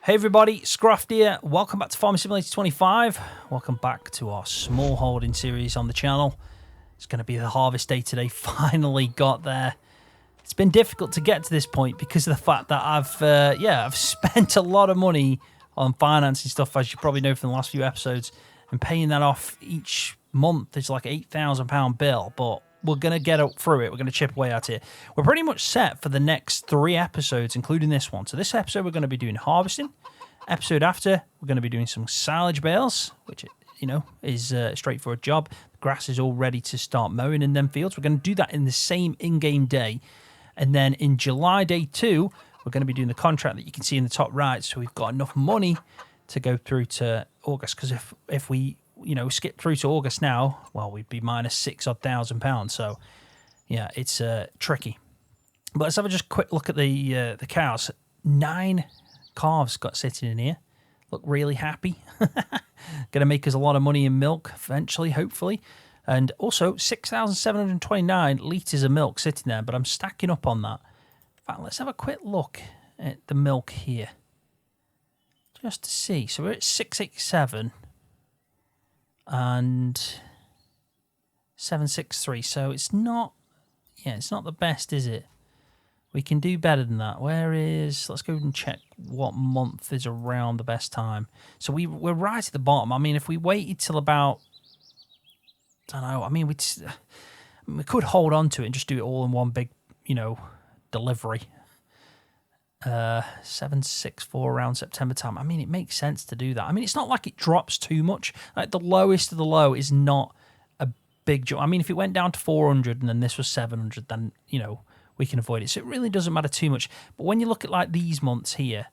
Hey everybody, Scroft here. Welcome back to Farming Simulator 25. Welcome back to our small holding series on the channel. It's going to be the harvest day today. Finally got there. It's been difficult to get to this point because of the fact that I've spent a lot of money on financing stuff, as you probably know from the last few episodes, and paying that off each month is like an £8,000 bill. But we're going to get up through it. We're going to chip away at it. We're pretty much set for the next 3 episodes, including this one. So this episode, we're going to be doing harvesting. Episode after, we're going to be doing some silage bales, which, you know, is a straightforward job. The grass is all ready to start mowing in them fields. We're going to do that in the same in-game day. And then in July, day 2, we're going to be doing the contract that you can see in the top right. So we've got enough money to go through to August. Because if we skip through to August now, well, we'd be minus £6,000. So, yeah, it's tricky. But let's have a just quick look at the cows. 9 calves got sitting in here. Look really happy. Going to make us a lot of money in milk eventually, hopefully. And also 6,729 litres of milk sitting there, but I'm stacking up on that. In fact, let's have a quick look at the milk here. Just to see. So we're at 687. And 763, so it's not the best, is it? We can do better than that. Let's go and check what month is around the best time. So we're right at the bottom. I mean, if we waited till about, I don't know, I mean, we could hold on to it and just do it all in one big, delivery. 764 around September time. I mean, it makes sense to do that. I mean, it's not like it drops too much. Like the lowest of the low is not a big jump. I mean, if it went down to 400 and then this was 700, then, we can avoid it. So it really doesn't matter too much. But when you look at like these months here,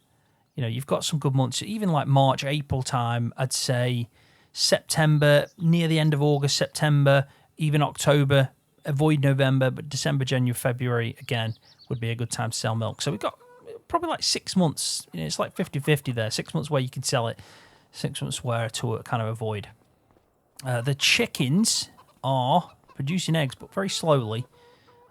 you've got some good months. Even like March, April time, I'd say September, near the end of August, September, even October, avoid November, but December, January, February, again, would be a good time to sell milk. So we've got probably like 6 months. It's like 50-50 there. 6 months where you can sell it, 6 months where to kind of avoid. The chickens are producing eggs, but very slowly.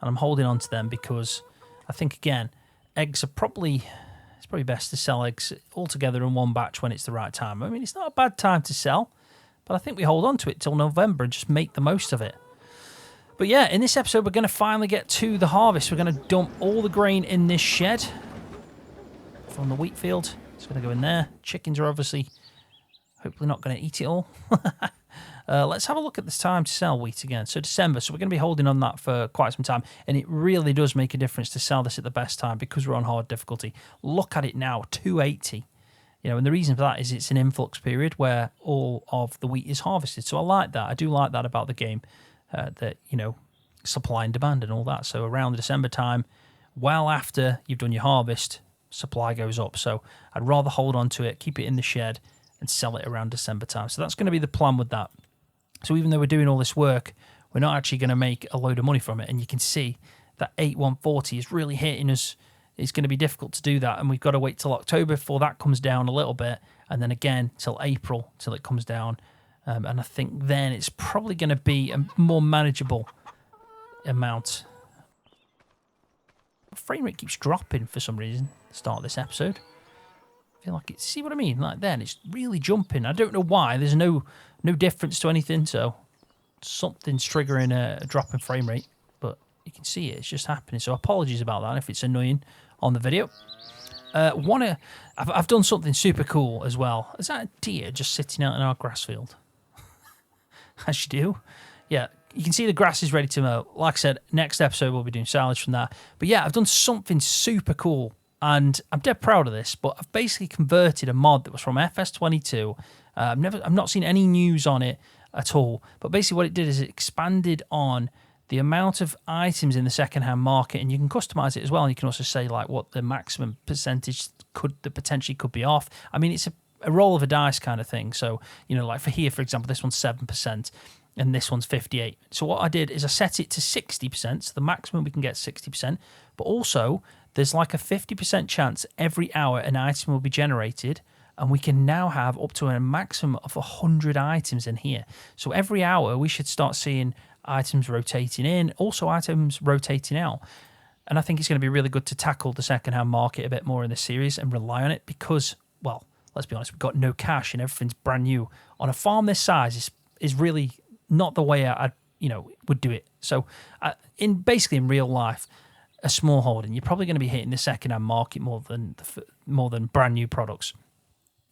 And I'm holding on to them because I think, again, eggs are it's probably best to sell eggs all together in one batch when it's the right time. I mean, it's not a bad time to sell, but I think we hold on to it till November and just make the most of it. But yeah, in this episode, we're going to finally get to the harvest. We're going to dump all the grain in this shed from the wheat field. It's going to go in there. Chickens are obviously hopefully not going to eat it all. Let's have a look at this time to sell wheat again. So December, so we're going to be holding on that for quite some time, and it really does make a difference to sell this at the best time because we're on hard difficulty. Look at it now, 280. And the reason for that is it's an influx period where all of the wheat is harvested. So I like that. I do like that about the game, that, supply and demand and all that. So around the December time, well after you've done your harvest, supply goes up. So I'd rather hold on to it, keep it in the shed, and sell it around December time. So that's going to be the plan with that. So even though we're doing all this work, we're not actually going to make a load of money from it. And you can see that 8140 is really hitting us. It's going to be difficult to do that. And we've got to wait till October before that comes down a little bit. And then again till April till it comes down. And I think then it's probably going to be a more manageable amount. Frame rate keeps dropping for some reason at the start of this episode. I feel like see what I mean? Like then it's really jumping. I don't know why. There's no difference to anything. So something's triggering a drop in frame rate. But you can see it. It's just happening. So apologies about that if it's annoying on the video. I've done something super cool as well. Is that a deer just sitting out in our grass field? As you do. Yeah. You can see the grass is ready to mow. Like I said, next episode we'll be doing silage from that. But yeah, I've done something super cool. And I'm dead proud of this, but I've basically converted a mod that was from FS22. I've not seen any news on it at all. But basically what it did is it expanded on the amount of items in the second-hand market, and you can customize it as well. And you can also say like what the maximum percentage potentially could be off. I mean, it's a roll of a dice kind of thing. So, like for here, for example, this one's 7%. And this one's 58%. So what I did is I set it to 60%. So the maximum we can get is 60%. But also, there's like a 50% chance every hour an item will be generated. And we can now have up to a maximum of 100 items in here. So every hour, we should start seeing items rotating in, also items rotating out. And I think it's going to be really good to tackle the second-hand market a bit more in this series and rely on it because well, let's be honest, we've got no cash and everything's brand new. On a farm this size is really not the way I would do it. So in real life, a small holding, you're probably going to be hitting the second-hand market more than brand new products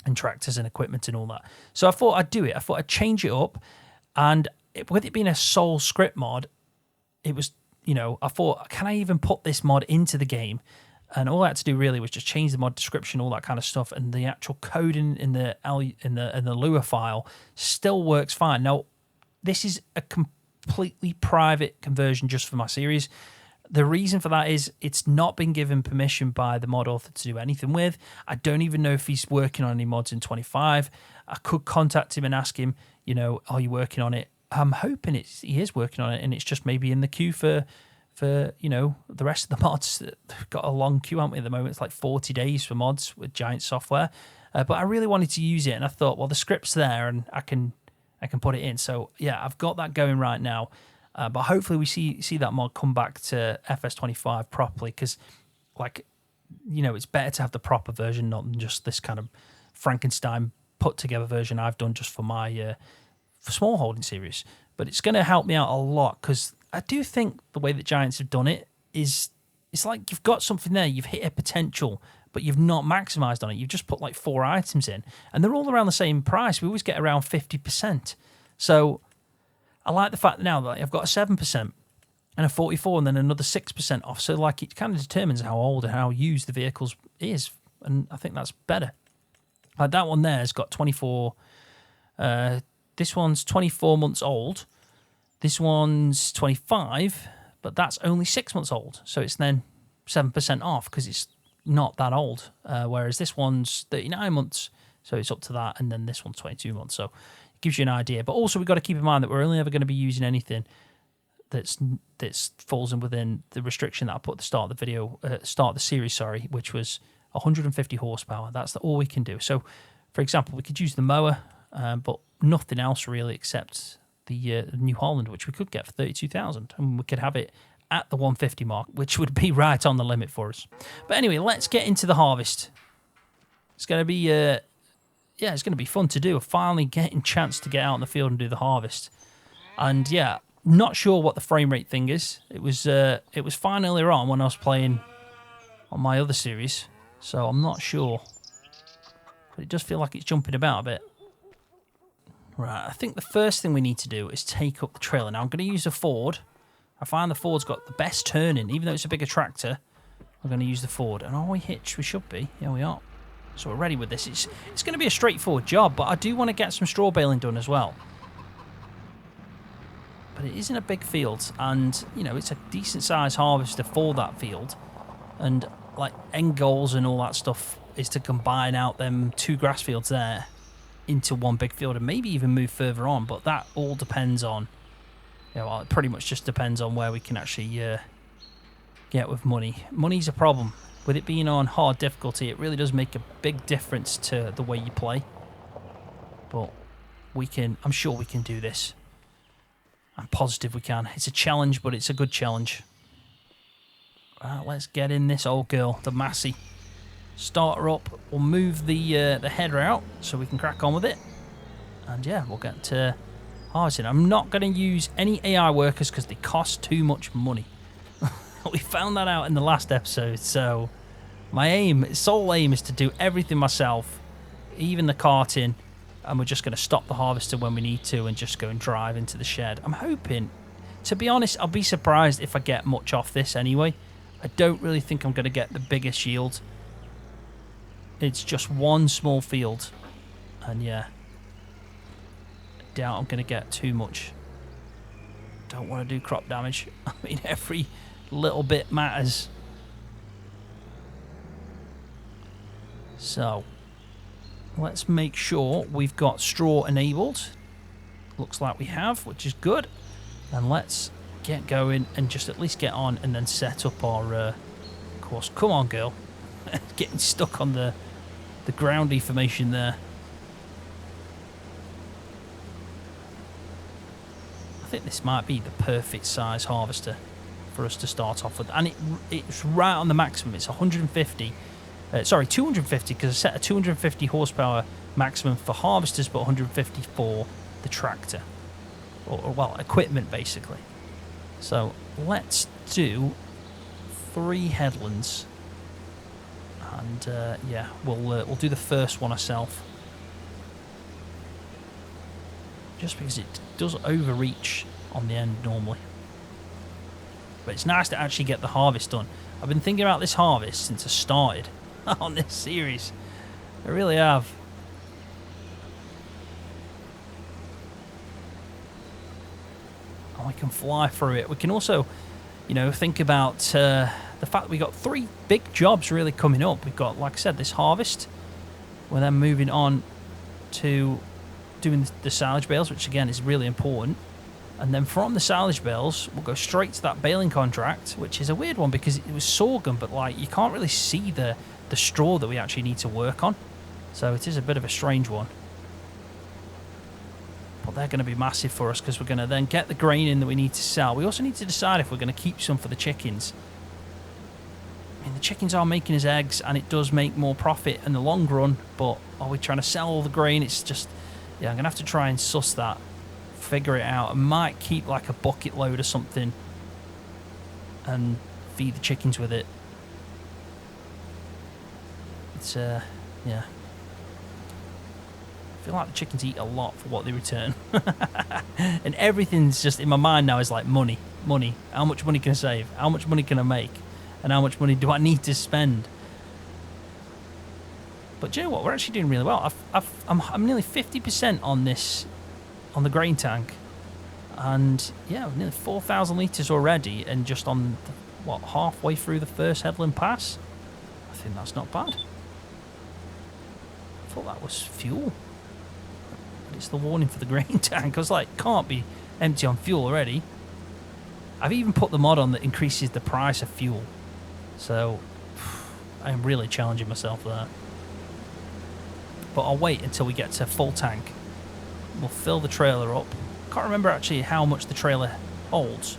and tractors and equipment and all that. So I thought I'd do it. I thought I'd change it up, and with it being a sole script mod, it was, I thought, can I even put this mod into the game? And all I had to do really was just change the mod description, all that kind of stuff, and the actual coding in the Lua file still works fine. Now, this is a completely private conversion just for my series. The reason for that is it's not been given permission by the mod author to do anything with. I don't even know if he's working on any mods in 25. I could contact him and ask him, are you working on it? I'm hoping he is working on it, and it's just maybe in the queue for the rest of the mods. They've got a long queue, haven't we, at the moment? It's like 40 days for mods with Giant software. But I really wanted to use it, and I thought, well, the script's there, and I can put it in. So, yeah, I've got that going right now. But hopefully we see that mod come back to FS25 properly, because, it's better to have the proper version, not just this kind of Frankenstein put-together version I've done just for my for small holding series. But it's going to help me out a lot, because I do think the way that Giants have done it is, it's like you've got something there, you've hit a potential, but you've not maximised on it. You've just put like 4 items in, and they're all around the same price. We always get around 50%. So I like the fact now that I've got a 7% and a 44 and then another 6% off. So it kind of determines how old and how used the vehicles is. And I think that's better. Like that one there has got 24. This one's 24 months old. This one's 25, but that's only 6 months old. So it's then 7% off because it's not that old. Whereas this one's 39 months. So it's up to that. And then this one's 22 months. So gives you an idea. But also we've got to keep in mind that we're only ever going to be using anything that's falls in within the restriction that I put at the start of the video, start of the series, which was 150 horsepower. That's all we can do. So, for example, we could use the mower, but nothing else really except the New Holland, which we could get for 32,000, and we could have it at the 150 mark, which would be right on the limit for us. But anyway, let's get into the harvest. It's going to be it's going to be fun to do. Finally getting a chance to get out in the field and do the harvest. And yeah, not sure what the frame rate thing is. It was fine earlier on when I was playing on my other series, so I'm not sure. But it does feel like it's jumping about a bit. Right, I think the first thing we need to do is take up the trailer. Now I'm going to use a Ford. I find the Ford's got the best turning, even though it's a bigger tractor. I'm going to use the Ford. And are we hitched? We should be. Yeah, we are. So we're ready with this. It's going to be a straightforward job, but I do want to get some straw baling done as well. But it isn't a big field, and it's a decent sized harvester for that field. And end goals and all that stuff is to combine out them 2 grass fields there into one big field, and maybe even move further on. But that all depends on, it pretty much just depends on where we can actually get with money. Money's a problem. With it being on hard difficulty, it really does make a big difference to the way you play. But I'm sure we can do this. I'm positive we can. It's a challenge, but it's a good challenge. Right, let's get in this old girl, the Massey. Start her up. We'll move the header out so we can crack on with it. And yeah, we'll get to harvesting. I'm not going to use any AI workers because they cost too much money. We found that out in the last episode, so my sole aim is to do everything myself, even the carting, and we're just going to stop the harvester when we need to and just go and drive into the shed. I'm hoping, to be honest, I'll be surprised if I get much off this anyway. I don't really think I'm going to get the biggest yield. It's just one small field, and yeah, I doubt I'm going to get too much. Don't want to do crop damage. I mean, every little bit matters. So let's make sure we've got straw enabled. Looks like we have, which is good. And let's get going and just at least get on and then set up our course. Come on, girl. Getting stuck on the ground deformation there. I think this might be the perfect size harvester for us to start off with, and it's right on the maximum. It's 150, Sorry, 250, because I set a 250 horsepower maximum for harvesters, but 150 for the tractor. Or well, equipment, basically. So let's do 3 headlands. And yeah, we'll do the first one ourselves. Just because it does overreach on the end normally. But it's nice to actually get the harvest done. I've been thinking about this harvest since I started on this series. I really have. And we can fly through it. We can also, you know, think about the fact that we got 3 big jobs really coming up. We've got, like I said, this harvest. We're then moving on to doing the silage bales, which again is really important. And then from the silage bales, we'll go straight to that baling contract, which is a weird one because it was sorghum, but like you can't really see the straw that we actually need to work on. So it is a bit of a strange one. But they're going to be massive for us because we're going to then get the grain in that we need to sell. We also need to decide if we're going to keep some for the chickens. I mean, the chickens are making us eggs and it does make more profit in the long run, but are we trying to sell all the grain? It's just, yeah, I'm going to have to try and suss that. Figure it out. I might keep like a bucket load or something and feed the chickens with it. It's yeah, I feel like the chickens eat a lot for what they return. And everything's just in my mind now is like money. How much money can I save? How much money can I make? And how much money do I need to spend? But do you know what, we're actually doing really well. I'm nearly 50% on this, on the grain tank, and yeah, nearly 4,000 litres already, and just on the, what, halfway through the first headland pass. I think that's not bad. I thought that was fuel, but it's the warning for the grain tank. I was like, can't be empty on fuel already. I've even put the mod on that increases the price of fuel, so I'm really challenging myself there. But I'll wait until we get to full tank. We'll fill the trailer up. Can't remember actually how much the trailer holds.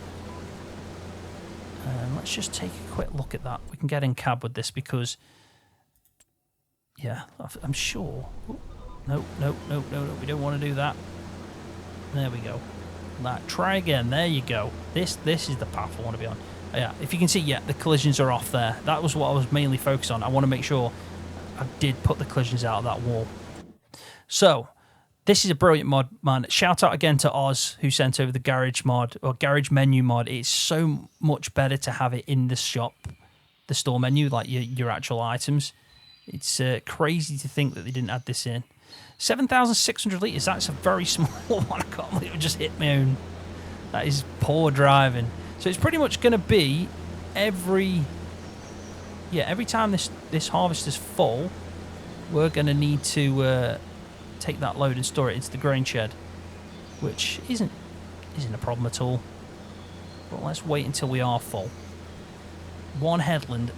Let's just take a quick look at that. We can get in cab with this because, yeah, I'm sure. No, we don't want to do that. There we go. That. Try again. There you go. This is the path I want to be on. Yeah, if you can see, yeah, the collisions are off there. That was what I was mainly focused on. I want to make sure I did put the collisions out of that wall. So, this is a brilliant mod, man. Shout out again to Oz, who sent over the garage mod, or garage menu mod. It's so much better to have it in the shop, the store menu, like your actual items. It's crazy to think that they didn't add this in. 7,600 litres, that's a very small one. I can't believe it just hit my own. That is poor driving. So it's pretty much going to be every time this harvester's full, we're going to need to take that load and store it into the grain shed, which isn't a problem at all. But let's wait until we are full. One headland,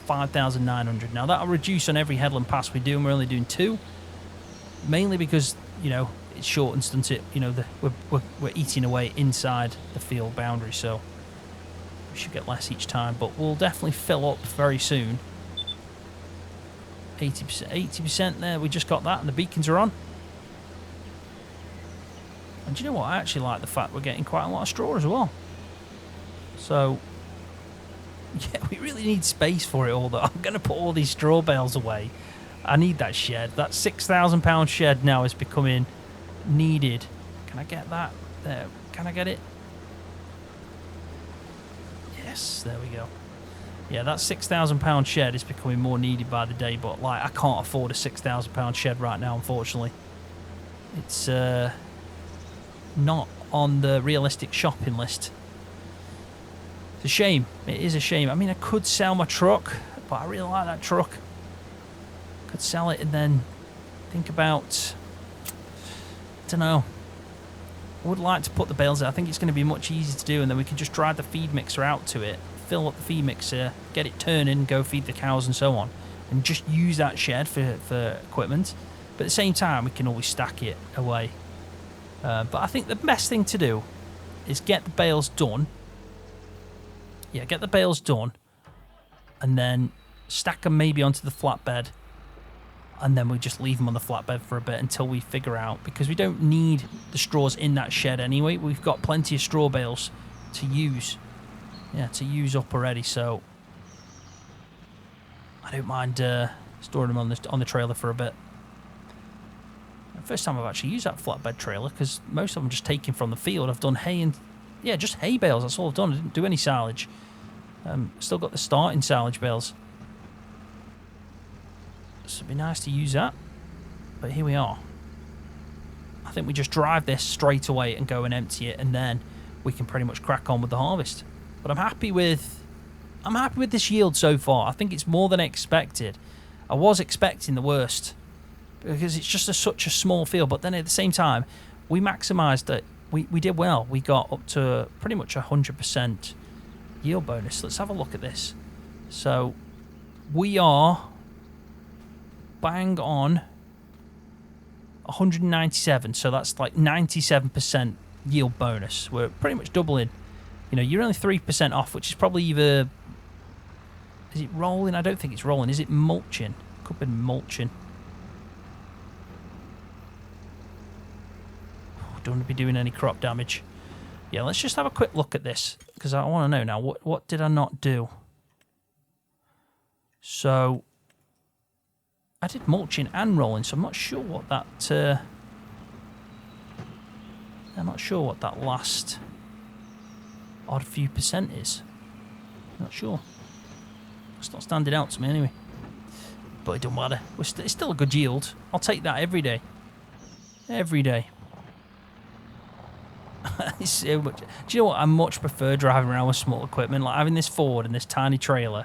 5,900. Now that'll reduce on every headland pass we do, and we're only doing 2, mainly because, you know, it shortens, doesn't it? You know, we're eating away inside the field boundary, so we should get less each time. But we'll definitely fill up very soon. 80% there. We just got that, and the beacons are on. And do you know what? I actually like the fact we're getting quite a lot of straw as well. So, yeah, we really need space for it all, though. I'm going to put all these straw bales away. I need that shed. That £6,000 shed now is becoming needed. Can I get that? There. Can I get it? Yes, there we go. Yeah, that £6,000 shed is becoming more needed by the day, but like I can't afford a £6,000 shed right now, unfortunately. It's not on the realistic shopping list. It's a shame. It is a shame. I mean, I could sell my truck, but I really like that truck. Could sell it and then think about, I don't know. I would like to put the bales in. I think it's going to be much easier to do, and then we can just drive the feed mixer out to it, fill up the feed mixer, get it turning, go feed the cows and so on, and just use that shed for equipment. But at the same time, we can always stack it away. But I think the best thing to do is get the bales done. Yeah, get the bales done, and then stack them maybe onto the flatbed, and then we just leave them on the flatbed for a bit until we figure out, because we don't need the straws in that shed anyway. We've got plenty of straw bales to use. Yeah, to use up already, so I don't mind storing them on the trailer for a bit. First time I've actually used that flatbed trailer, because most of them just taken from the field. I've done hay and, yeah, just hay bales. That's all I've done. I didn't do any silage. Still got the starting silage bales. So it'd be nice to use that. But here we are. I think we just drive this straight away and go and empty it, and then we can pretty much crack on with the harvest. But I'm happy with this yield so far. I think it's more than expected. I was expecting the worst, because it's just such a small field, but then at the same time, we maximised it. We did well. We got up to pretty much 100% yield bonus. Let's have a look at this. So we are bang on 197, so that's like 97% yield bonus. We're pretty much doubling. You know, you're only 3% off, which is probably either... Is it rolling? I don't think it's rolling. Is it mulching? Could be mulching. Don't want to be doing any crop damage. Yeah, let's just have a quick look at this, because I want to know now, what did I not do? So I did mulching and rolling, so I'm not sure what that last odd few percent is. Not sure. It's not standing out to me anyway. But it don't matter. It's still a good yield. I'll take that every day. Every day. It's so much. Do you know what? I much prefer driving around with small equipment, like having this Ford and this tiny trailer.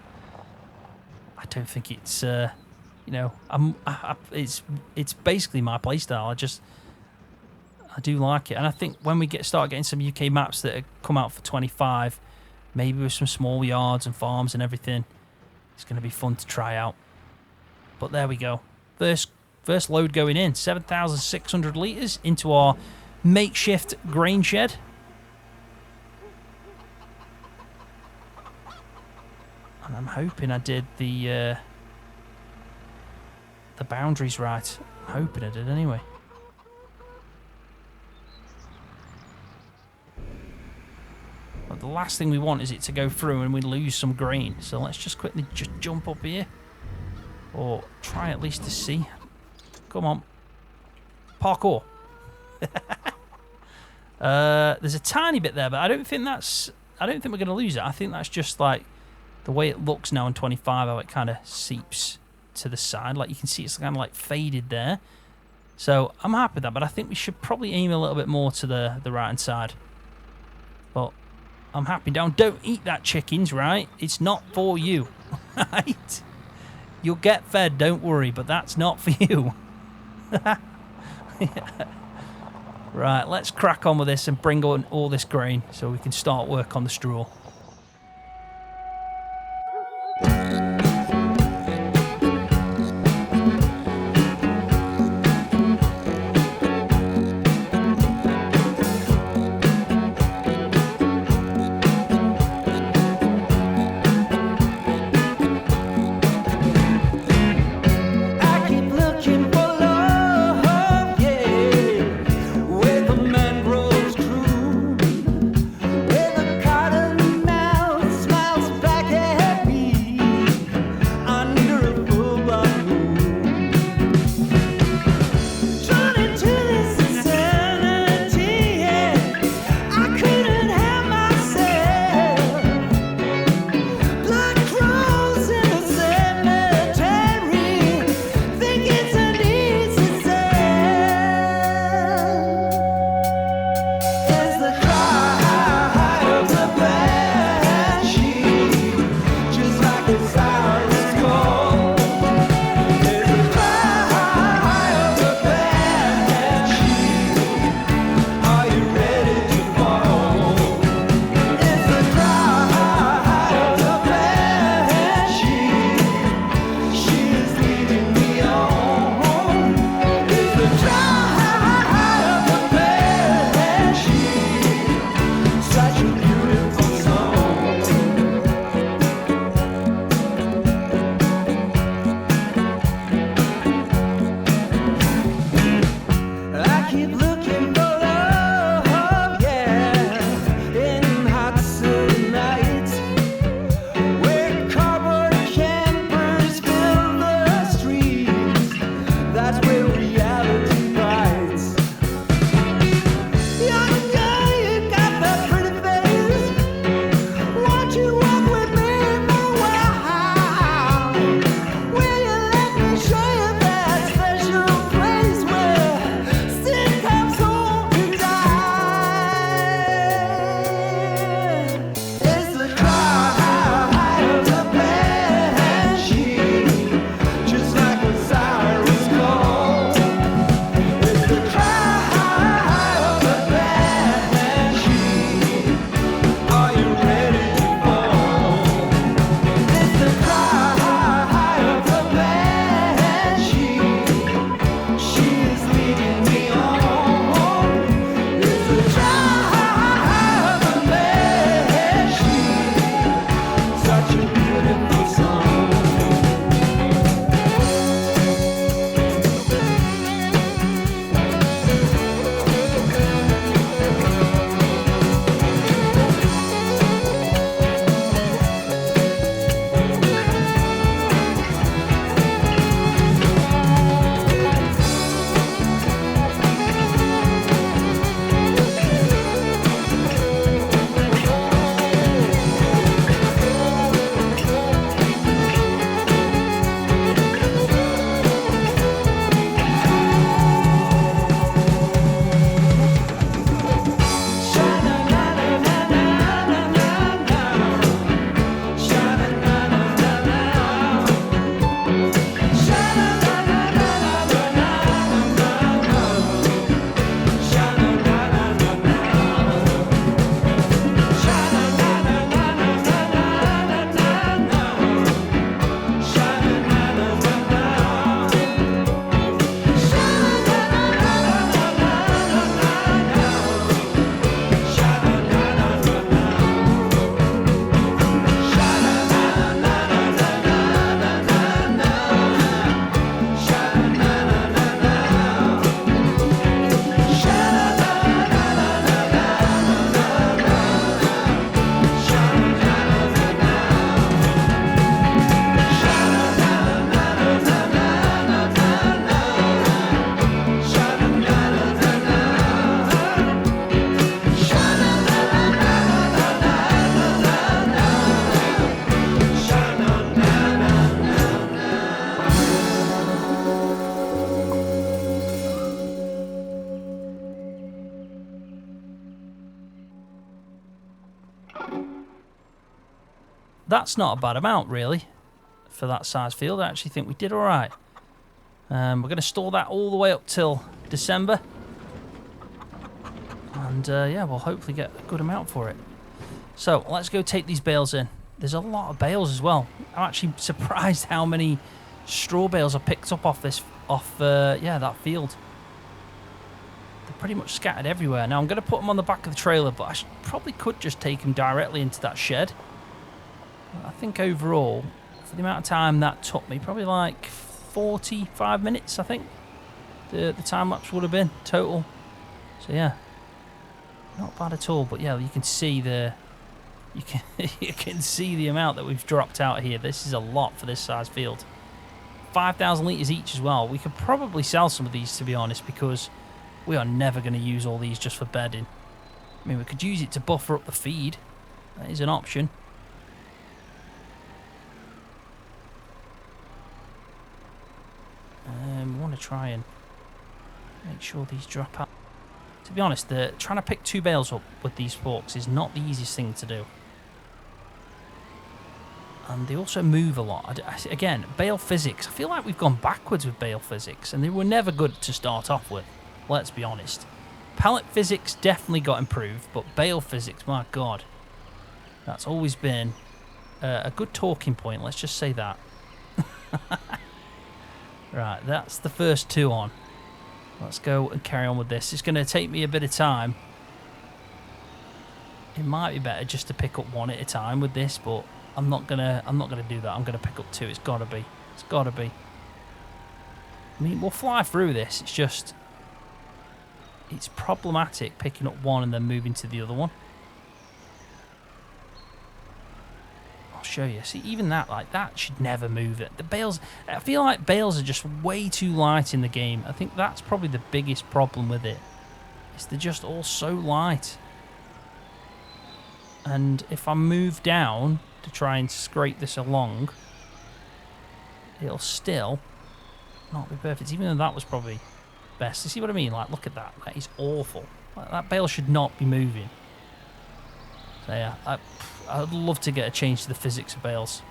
I don't think it's, you know, it's basically my playstyle. I do like it, and I think when we start getting some UK maps that come out for 25, maybe with some small yards and farms and everything, it's going to be fun to try out. But there we go. First load going in, 7,600 litres into our makeshift grain shed. And I'm hoping I did the boundaries right. I'm hoping I did anyway. But the last thing we want is it to go through and we lose some grain. So let's just quickly just jump up here. Or try at least to see. Come on. Parkour. There's a tiny bit there, but I don't think we're going to lose it. I think that's just like the way it looks now in 25, how it kind of seeps to the side. Like you can see it's kind of like faded there. So I'm happy with that, but I think we should probably aim a little bit more to the right hand side. But I'm happy. Don't eat that, chickens, right? It's not for you. Right? You'll get fed, don't worry, but that's not for you. Right, let's crack on with this and bring on all this grain so we can start work on the straw. Where the mangroves grew, where the cotton that's not a bad amount, really, for that size field. I actually think we did all right. We're going to store that all the way up till December. And, yeah, we'll hopefully get a good amount for it. So, let's go take these bales in. There's a lot of bales as well. I'm actually surprised how many straw bales are picked up off that field. They're pretty much scattered everywhere. Now, I'm going to put them on the back of the trailer, but I probably could just take them directly into that shed. I think overall, for the amount of time that took me, probably like 45 minutes, I think, the time lapse would have been total. So, yeah, not bad at all. But, yeah, you can see you can see the amount that we've dropped out here. This is a lot for this size field. 5,000 litres each as well. We could probably sell some of these, to be honest, because we are never going to use all these just for bedding. I mean, we could use it to buffer up the feed. That is an option. We want to try and make sure these drop out. To be honest, trying to pick 2 bales up with these forks is not the easiest thing to do. And they also move a lot. Again, bale physics. I feel like we've gone backwards with bale physics, and they were never good to start off with. Let's be honest. Pallet physics definitely got improved, but bale physics, my God. That's always been a good talking point, let's just say that. Right, that's the first 2 on. Let's go and carry on with this. It's going to take me a bit of time. It might be better just to pick up 1 at a time with this, but I'm not gonna do that. I'm gonna pick up 2. It's gotta be. It's gotta be. I mean, we'll fly through this. It's just, it's problematic picking up 1 and then moving to the other one. I'll show you. See, even that, like, that should never move it. The bales, I feel like bales are just way too light in the game. I think that's probably the biggest problem with it. Is they're just all so light. And if I move down to try and scrape this along, it'll still not be perfect, even though that was probably best. You see what I mean? Like, look at that. That is awful. Like, that bale should not be moving. So yeah, I'd love to get a change to the physics of bales.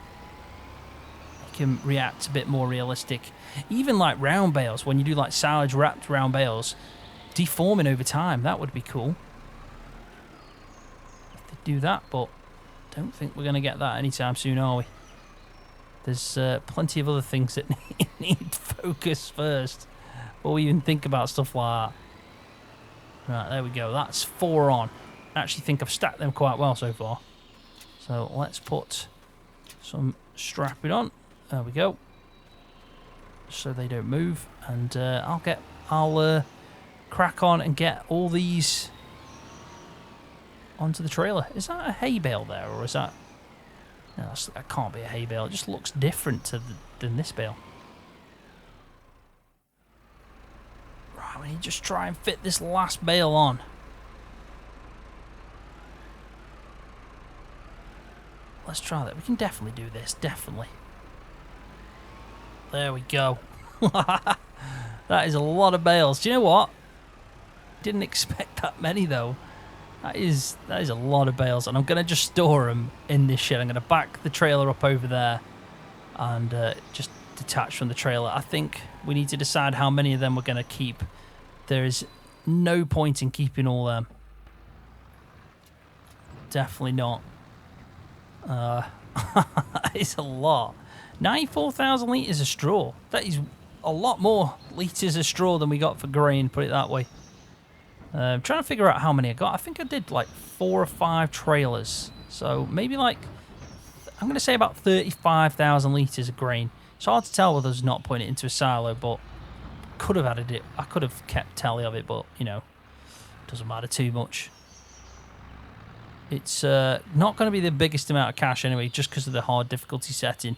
Make them react a bit more realistic. Even like round bales, when you do like silage wrapped round bales, deforming over time, that would be cool. If they do that, but don't think we're going to get that anytime soon, are we? There's plenty of other things that need focus first before we even think about stuff like that. Right, there we go. That's 4 on. I actually think I've stacked them quite well so far. So let's put some strapping on. There we go. So they don't move. And I'll crack on and get all these onto the trailer. Is that a hay bale there, or is that... No, that can't be a hay bale. It just looks different than this bale. Right, we need to just try and fit this last bale on. Let's try that. We can definitely do this. Definitely. There we go. That is a lot of bales. Do you know what? Didn't expect that many, though. That is a lot of bales, and I'm going to just store them in this shed. I'm going to back the trailer up over there and just detach from the trailer. I think we need to decide how many of them we're going to keep. There is no point in keeping all them. Definitely not. It's a lot. 94,000 litres of straw. That is a lot more litres of straw than we got for grain, put it that way. I'm trying to figure out how many I got. I think I did like 4 or 5 trailers. So maybe like, I'm going to say about 35,000 litres of grain. It's hard to tell with us not putting it into a silo, but could have added it. I could have kept tally of it, but, you know, doesn't matter too much. It's not going to be the biggest amount of cash anyway, just because of the hard difficulty setting.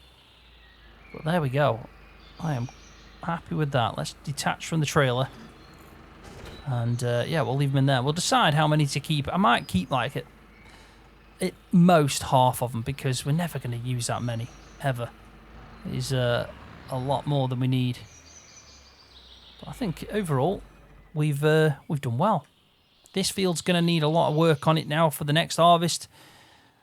But there we go. I am happy with that. Let's detach from the trailer. And, yeah, we'll leave them in there. We'll decide how many to keep. I might keep, like, at most half of them, because we're never going to use that many, ever. It is a lot more than we need. But I think, overall, we've done well. This field's going to need a lot of work on it now for the next harvest.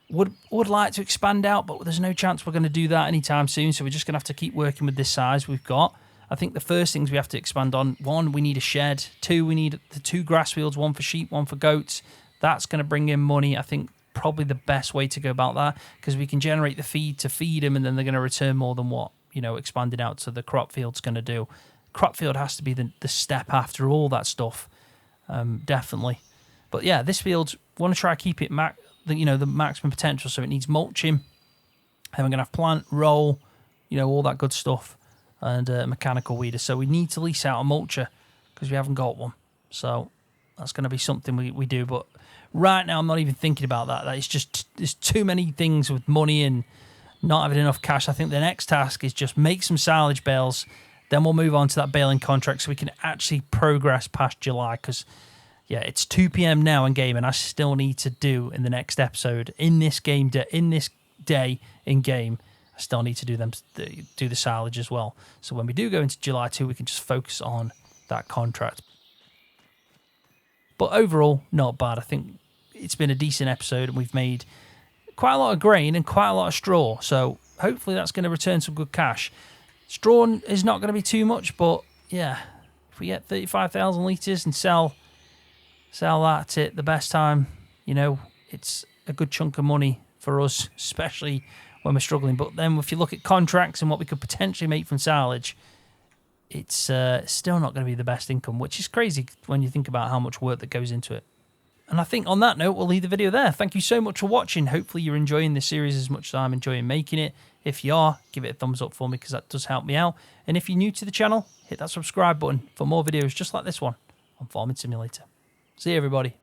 Would like to expand out, but there's no chance we're going to do that anytime soon. So we're just going to have to keep working with this size we've got. I think the first things we have to expand on, 1, we need a shed. 2, we need the 2 grass fields, 1 for sheep, 1 for goats. That's going to bring in money. I think probably the best way to go about that, because we can generate the feed to feed them, and then they're going to return more than what, you know, expanding out to the crop field's going to do. Crop field has to be the step after all that stuff, definitely. But yeah, this field, want to try to keep it the maximum potential, so it needs mulching. And we're going to have plant, roll, you know, all that good stuff, and mechanical weeder. So we need to lease out a mulcher because we haven't got one. So that's going to be something we do. But right now, I'm not even thinking about that. It's just, there's too many things with money and not having enough cash. I think the next task is just make some silage bales. Then we'll move on to that baling contract so we can actually progress past July, because yeah, it's 2 p.m. now in game, and I still need to do in the next episode in this game in this day in game. I still need to do the silage as well. So when we do go into July 2, we can just focus on that contract. But overall, not bad. I think it's been a decent episode, and we've made quite a lot of grain and quite a lot of straw. So hopefully that's going to return some good cash. Straw is not going to be too much, but yeah, if we get 35,000 litres and sell that at the best time, you know, it's a good chunk of money for us, especially when we're struggling. But then if you look at contracts and what we could potentially make from silage, it's still not going to be the best income, which is crazy when you think about how much work that goes into it. And I think on that note, we'll leave the video there. Thank you so much for watching. Hopefully you're enjoying this series as much as I'm enjoying making it. If you are, give it a thumbs up for me, because that does help me out. And if you're new to the channel, hit that subscribe button for more videos just like this one on Farming Simulator. See you, everybody.